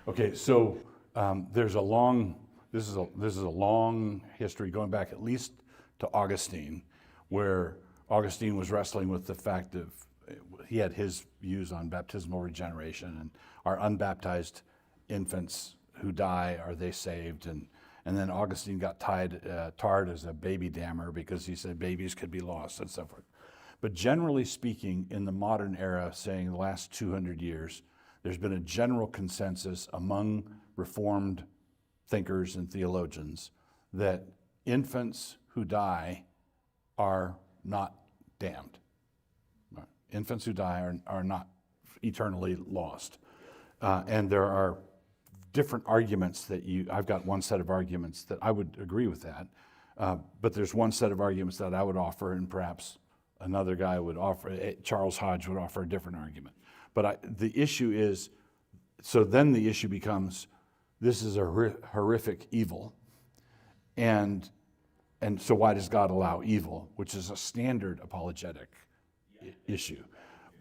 Okay, so there's a long, this is a long history going back at least to Augustine, where Augustine was wrestling with the fact of, he had his views on baptismal regeneration and are unbaptized infants who die, are they saved? And then Augustine got tarred as a baby dammer because he said babies could be lost and so forth. But generally speaking, in the modern era, saying the last 200 years, there's been a general consensus among Reformed thinkers and theologians that infants who die are not damned. Infants who die are not eternally lost. And there are different arguments that I've got one set of arguments that I would agree with that, but there's one set of arguments that I would offer, and perhaps another guy would offer, Charles Hodge would offer a different argument. But the issue is, so then the issue becomes, this is a horrific evil, and so why does God allow evil, which is a standard apologetic issue.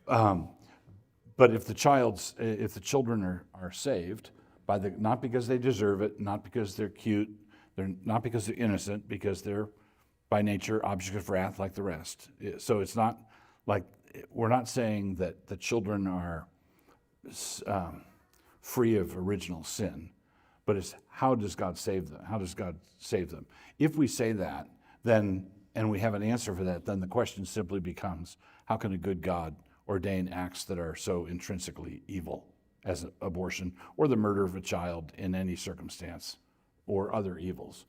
But if the children are saved, not because they deserve it, not because they're cute, not because they're innocent, because they're by nature object of wrath like the rest. So it's not like, we're not saying that the children are free of original sin, but it's how does God save them? How does God save them? If we say that, then, and we have an answer for that, then the question simply becomes, how can a good God ordain acts that are so intrinsically evil as abortion or the murder of a child in any circumstance or other evils?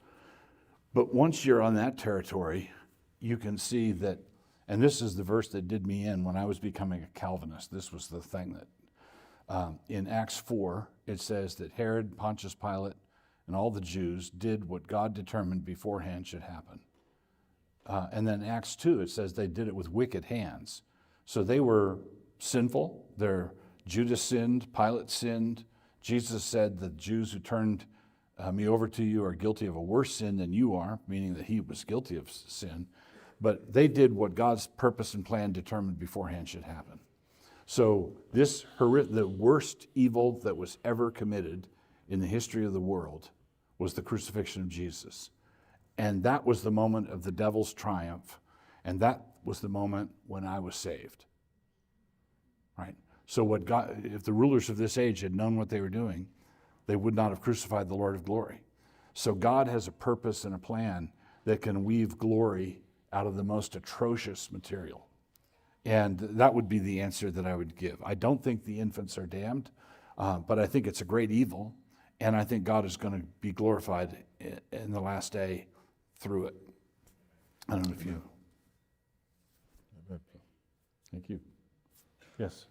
But once you're on that territory, you can see that, and this is the verse that did me in when I was becoming a Calvinist. This was the thing that, in Acts 4, it says that Herod, Pontius Pilate, and all the Jews did what God determined beforehand should happen. And then Acts 2, it says they did it with wicked hands. So they were sinful. Judas sinned, Pilate sinned. Jesus said the Jews who turned me over to you are guilty of a worse sin than you are, meaning that he was guilty of sin. But they did what God's purpose and plan determined beforehand should happen. So the worst evil that was ever committed in the history of the world was the crucifixion of Jesus. And that was the moment of the devil's triumph. And that was the moment when I was saved. Right? So if the rulers of this age had known what they were doing, they would not have crucified the Lord of glory. So God has a purpose and a plan that can weave glory out of the most atrocious material. And that would be the answer that I would give. I don't think the infants are damned, but I think it's a great evil, and I think God is going to be glorified in the last day through it. I don't know if you... Thank you. Yes?